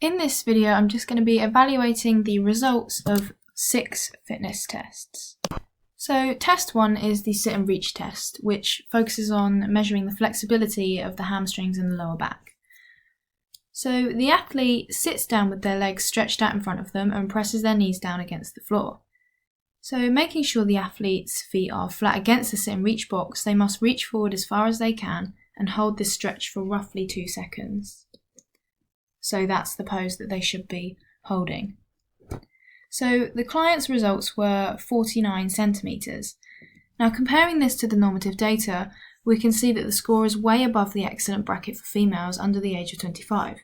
In this video, I'm just going to be evaluating the results of 6 fitness tests. So test 1 is the sit and reach test, which focuses on measuring the flexibility of the hamstrings and the lower back. So the athlete sits down with their legs stretched out in front of them and presses their knees down against the floor. So making sure the athlete's feet are flat against the sit and reach box, they must reach forward as far as they can and hold this stretch for roughly 2 seconds. So that's the pose that they should be holding. So the client's results were 49 centimetres. Now comparing this to the normative data, we can see that the score is way above the excellent bracket for females under the age of 25.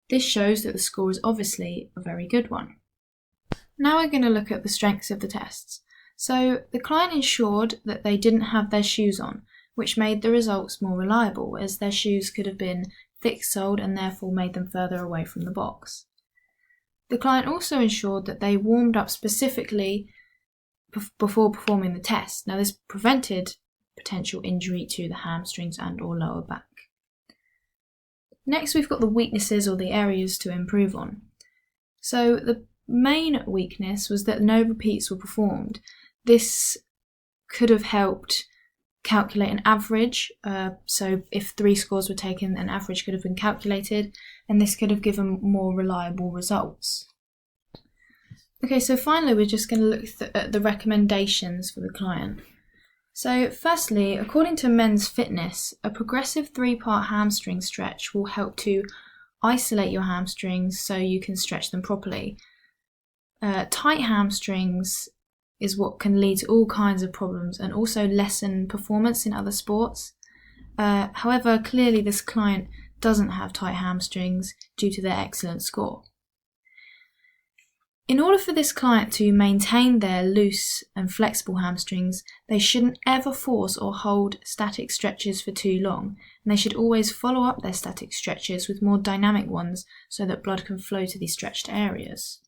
This shows that the score is obviously a very good one. Now we're going to look at the strengths of the tests. So the client ensured that they didn't have their shoes on, which made the results more reliable, as their shoes could have been thick-soled and therefore made them further away from the box. The client also ensured that they warmed up specifically before performing the test. Now this prevented potential injury to the hamstrings and or lower back. Next we've got the weaknesses or the areas to improve on. So the main weakness was that no repeats were performed. This could have helped calculate an average, so if 3 scores were taken, an average could have been calculated, and this could have given more reliable results. Okay, so finally we're just going to look at the recommendations for the client. So firstly, according to Men's Fitness, a progressive 3-part hamstring stretch will help to isolate your hamstrings so you can stretch them properly. Tight hamstrings is what can lead to all kinds of problems and also lessen performance in other sports. However, clearly this client doesn't have tight hamstrings due to their excellent score. In order for this client to maintain their loose and flexible hamstrings, they shouldn't ever force or hold static stretches for too long, and they should always follow up their static stretches with more dynamic ones so that blood can flow to these stretched areas.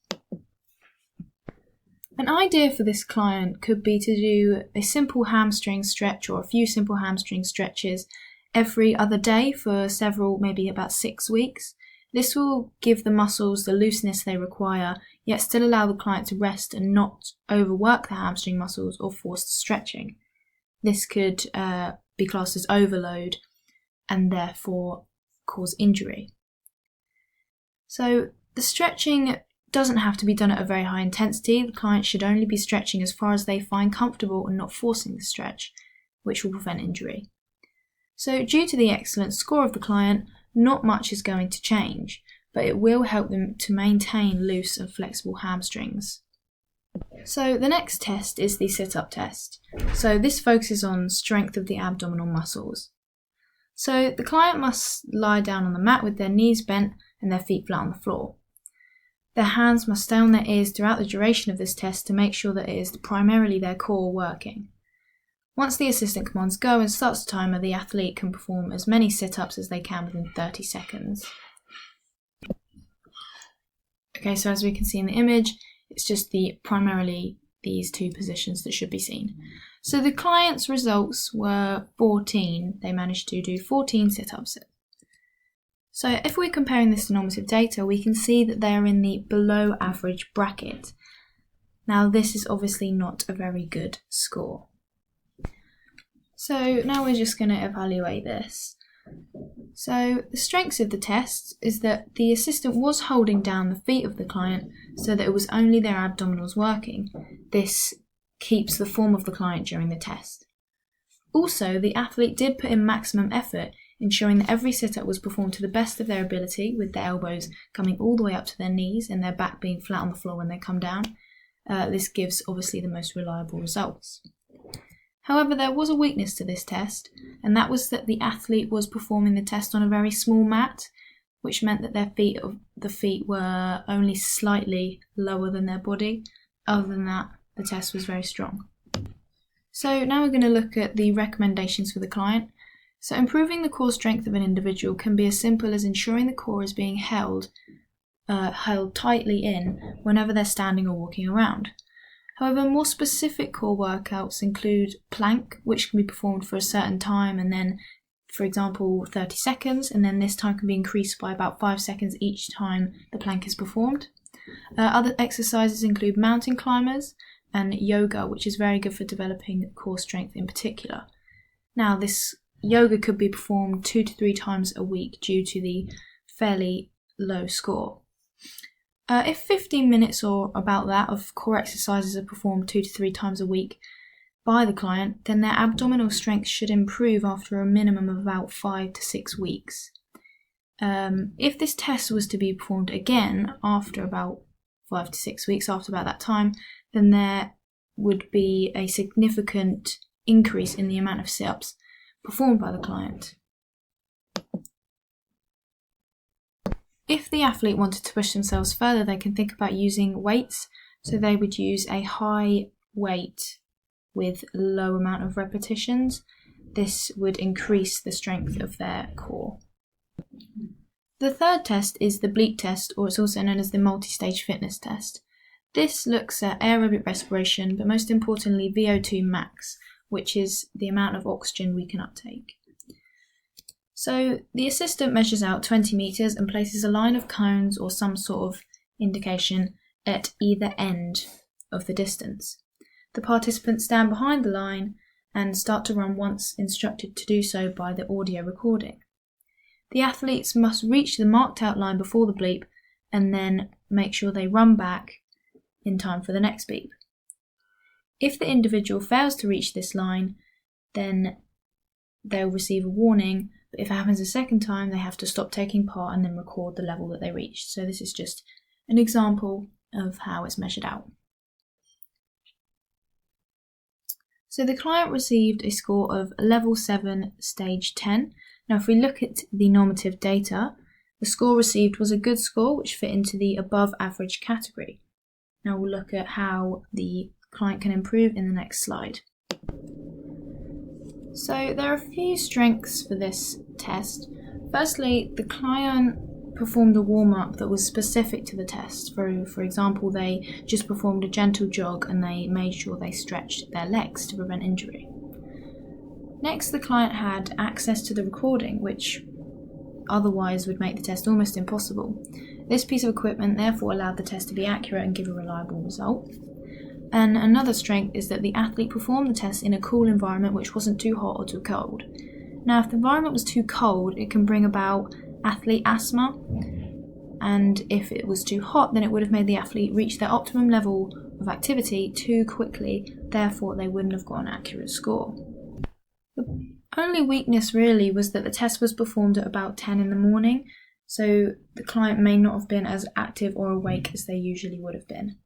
An idea for this client could be to do a simple hamstring stretch or a few simple hamstring stretches every other day for several, maybe about 6 weeks. This will give the muscles the looseness they require, yet still allow the client to rest and not overwork the hamstring muscles or force the stretching. This could be classed as overload and therefore cause injury. So the stretching doesn't have to be done at a very high intensity. The client should only be stretching as far as they find comfortable and not forcing the stretch, which will prevent injury. So due to the excellent score of the client, not much is going to change, but it will help them to maintain loose and flexible hamstrings. So the next test is the sit-up test. So this focuses on strength of the abdominal muscles. So the client must lie down on the mat with their knees bent and their feet flat on the floor. Their hands must stay on their ears throughout the duration of this test to make sure that it is primarily their core working. Once the assistant commands go and starts the timer, the athlete can perform as many sit-ups as they can within 30 seconds. Okay, so as we can see in the image, it's just primarily these 2 positions that should be seen. So the client's results were 14. They managed to do 14 sit-ups. So if we're comparing this to normative data, we can see that they are in the below average bracket. Now this is obviously not a very good score. So now we're just going to evaluate this. So the strengths of the test is that the assistant was holding down the feet of the client so that it was only their abdominals working. This keeps the form of the client during the test. Also, the athlete did put in maximum effort, ensuring that every sit-up was performed to the best of their ability, with their elbows coming all the way up to their knees and their back being flat on the floor when they come down. This gives obviously the most reliable results. However, there was a weakness to this test, and that was that the athlete was performing the test on a very small mat, which meant that the feet were only slightly lower than their body. Other than that, the test was very strong. So now we're going to look at the recommendations for the client. So improving the core strength of an individual can be as simple as ensuring the core is being held tightly in whenever they're standing or walking around. However, more specific core workouts include plank, which can be performed for a certain time and then for example, 30 seconds, and then this time can be increased by about 5 seconds each time the plank is performed. Other exercises include mountain climbers and yoga, which is very good for developing core strength in particular. Now, this yoga could be performed 2 to 3 times a week due to the fairly low score. If 15 minutes or about that of core exercises are performed 2 to 3 times a week by the client, then their abdominal strength should improve after a minimum of about 5 to 6 weeks. If this test was to be performed again after about 5 to 6 weeks, after about that time, then there would be a significant increase in the amount of sit-ups performed by the client. If the athlete wanted to push themselves further, they can think about using weights. So they would use a high weight with a low amount of repetitions. This would increase the strength of their core. The third test is the bleep test, or it's also known as the multi-stage fitness test. This looks at aerobic respiration, but most importantly VO2 max, which is the amount of oxygen we can uptake. So the assistant measures out 20 meters and places a line of cones or some sort of indication at either end of the distance. The participants stand behind the line and start to run once instructed to do so by the audio recording. The athletes must reach the marked out line before the bleep and then make sure they run back in time for the next beep. If the individual fails to reach this line, then they'll receive a warning, but if it happens a second time, they have to stop taking part and then record the level that they reached. So this is just an example of how it's measured out. So the client received a score of level 7, stage 10. Now if we look at the normative data, the score received was a good score which fit into the above average category. Now we'll look at how the client can improve in the next slide. So there are a few strengths for this test. Firstly, the client performed a warm-up that was specific to the test. For example, they just performed a gentle jog and they made sure they stretched their legs to prevent injury. Next, the client had access to the recording, which otherwise would make the test almost impossible. This piece of equipment therefore allowed the test to be accurate and give a reliable result. And another strength is that the athlete performed the test in a cool environment which wasn't too hot or too cold. Now, if the environment was too cold, it can bring about athlete asthma, and if it was too hot, then it would have made the athlete reach their optimum level of activity too quickly, therefore they wouldn't have got an accurate score. The only weakness really was that the test was performed at about 10 in the morning, so the client may not have been as active or awake as they usually would have been.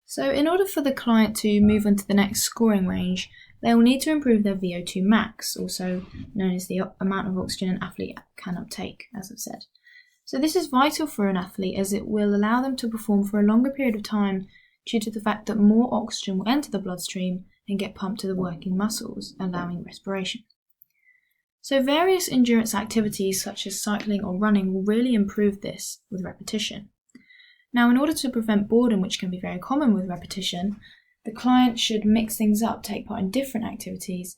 So in order for the client to move on to the next scoring range, they will need to improve their VO2 max, also known as the amount of oxygen an athlete can uptake, as I've said. So this is vital for an athlete as it will allow them to perform for a longer period of time due to the fact that more oxygen will enter the bloodstream and get pumped to the working muscles, allowing respiration. So various endurance activities such as cycling or running will really improve this with repetition. Now, in order to prevent boredom, which can be very common with repetition, the client should mix things up, take part in different activities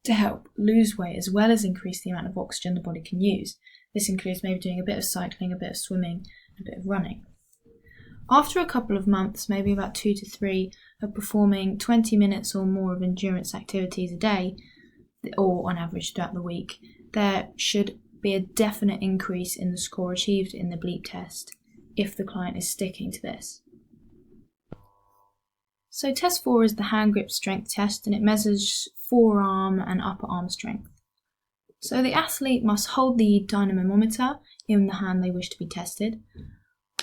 to help lose weight as well as increase the amount of oxygen the body can use. This includes maybe doing a bit of cycling, a bit of swimming, and a bit of running. After a couple of months, maybe about 2 to 3, of performing 20 minutes or more of endurance activities a day, or on average throughout the week, there should be a definite increase in the score achieved in the bleep test if the client is sticking to this. So test 4 is the hand grip strength test, and it measures forearm and upper arm strength. So the athlete must hold the dynamometer in the hand they wish to be tested.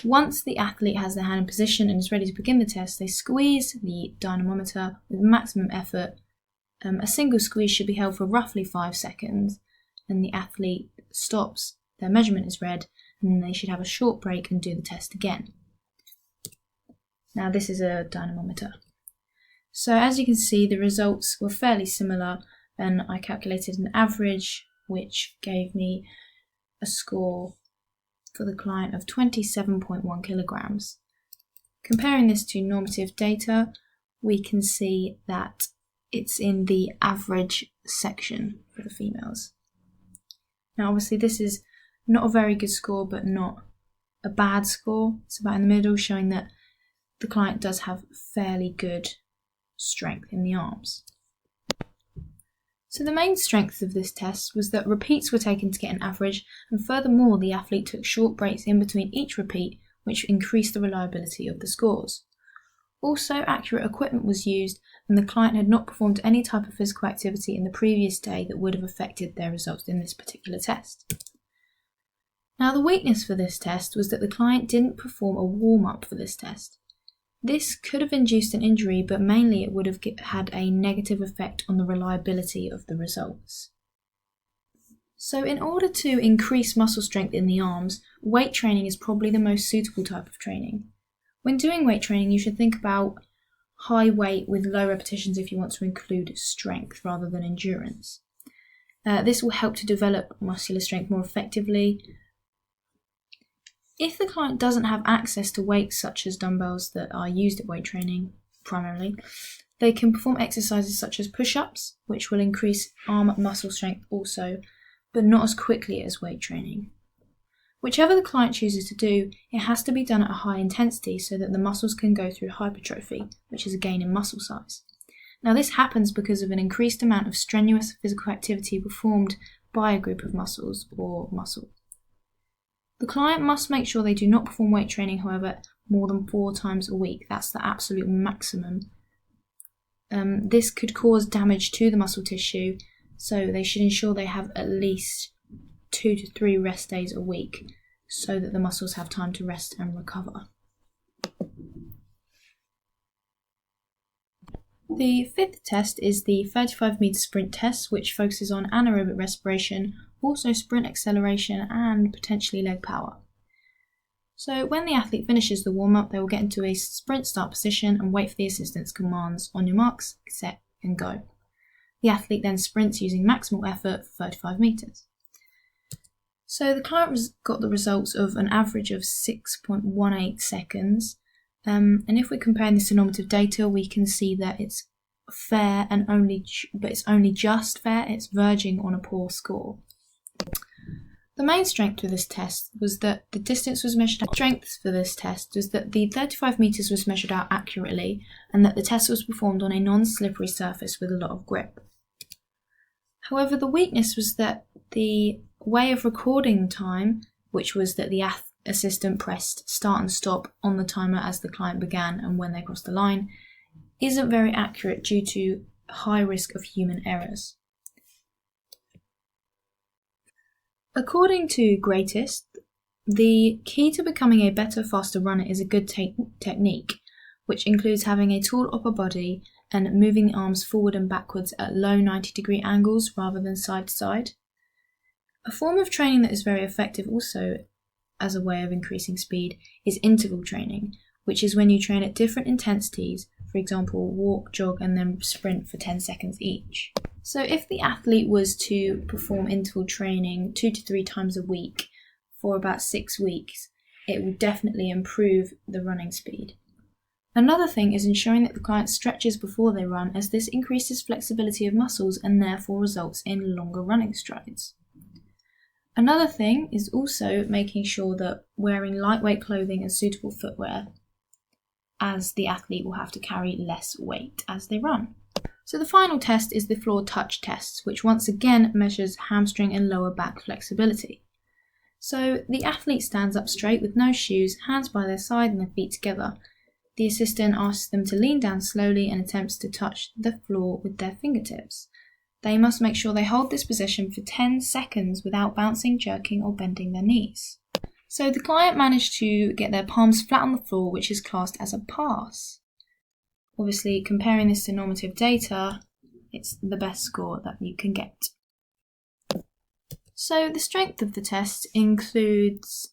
Once the athlete has their hand in position and is ready to begin the test, they squeeze the dynamometer with maximum effort. A single squeeze should be held for roughly 5 seconds, and the athlete stops, their measurement is read, and then they should have a short break and do the test again. Now this is a dynamometer. So as you can see, the results were fairly similar, and I calculated an average which gave me a score for the client of 27.1 kilograms. Comparing this to normative data, we can see that it's in the average section for the females. Now obviously this is not a very good score, but not a bad score. It's about in the middle, showing that the client does have fairly good strength in the arms. So the main strength of this test was that repeats were taken to get an average, and furthermore the athlete took short breaks in between each repeat, which increased the reliability of the scores. Also, accurate equipment was used, and the client had not performed any type of physical activity in the previous day that would have affected their results in this particular test. Now, the weakness for this test was that the client didn't perform a warm-up for this test. This could have induced an injury, but mainly it would have had a negative effect on the reliability of the results. So in order to increase muscle strength in the arms, weight training is probably the most suitable type of training. When doing weight training, you should think about high weight with low repetitions if you want to include strength rather than endurance. This will help to develop muscular strength more effectively. If the client doesn't have access to weights such as dumbbells that are used at weight training primarily, they can perform exercises such as push-ups, which will increase arm muscle strength also, but not as quickly as weight training. Whichever the client chooses to do, it has to be done at a high intensity so that the muscles can go through hypertrophy, which is a gain in muscle size. Now this happens because of an increased amount of strenuous physical activity performed by a group of muscles or muscle. The client must make sure they do not perform weight training, however, more than 4 times a week. That's the absolute maximum. This could cause damage to the muscle tissue, so they should ensure they have at least 2 to 3 rest days a week so that the muscles have time to rest and recover. The 5th test is the 35-meter sprint test, which focuses on anaerobic respiration, also sprint acceleration and potentially leg power. So when the athlete finishes the warm-up, they will get into a sprint start position and wait for the assistant's commands on your marks, set and go. The athlete then sprints using maximal effort for 35 meters. So the client got the results of an average of 6.18 seconds. And if we're comparing this to normative data, we can see that it's fair but it's only just fair. It's verging on a poor score. The main strength for this test was that the distance was measured out. Strength for this test was that the 35 meters was measured out accurately, and that the test was performed on a non-slippery surface with a lot of grip. However, the weakness was that the way of recording time, which was that the assistant pressed start and stop on the timer as the client began and when they crossed the line, isn't very accurate due to high risk of human errors. According to Greatest, the key to becoming a better, faster runner is a good technique, which includes having a tall upper body and moving the arms forward and backwards at low 90-degree angles rather than side to side. A form of training that is very effective also as a way of increasing speed is interval training, which is when you train at different intensities, for example, walk, jog, and then sprint for 10 seconds each. So if the athlete was to perform interval training 2 to 3 times a week for about 6 weeks, it will definitely improve the running speed. Another thing is ensuring that the client stretches before they run, as this increases flexibility of muscles and therefore results in longer running strides. Another thing is also making sure that wearing lightweight clothing and suitable footwear, as the athlete will have to carry less weight as they run. So the final test is the floor touch test, which once again measures hamstring and lower back flexibility. So the athlete stands up straight with no shoes, hands by their side and their feet together. The assistant asks them to lean down slowly and attempts to touch the floor with their fingertips. They must make sure they hold this position for 10 seconds without bouncing, jerking or bending their knees. So the client managed to get their palms flat on the floor, which is classed as a pass. Obviously, comparing this to normative data, it's the best score that you can get. So the strength of the test includes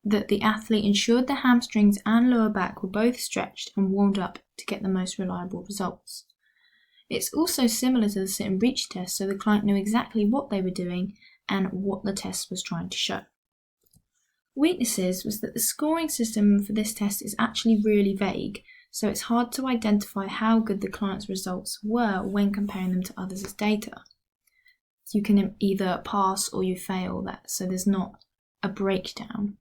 that the athlete ensured the hamstrings and lower back were both stretched and warmed up to get the most reliable results. It's also similar to the sit and reach test, so the client knew exactly what they were doing and what the test was trying to show. Weaknesses was that the scoring system for this test is actually really vague, so it's hard to identify how good the client's results were when comparing them to others' data. You can either pass or you fail that, so there's not a breakdown.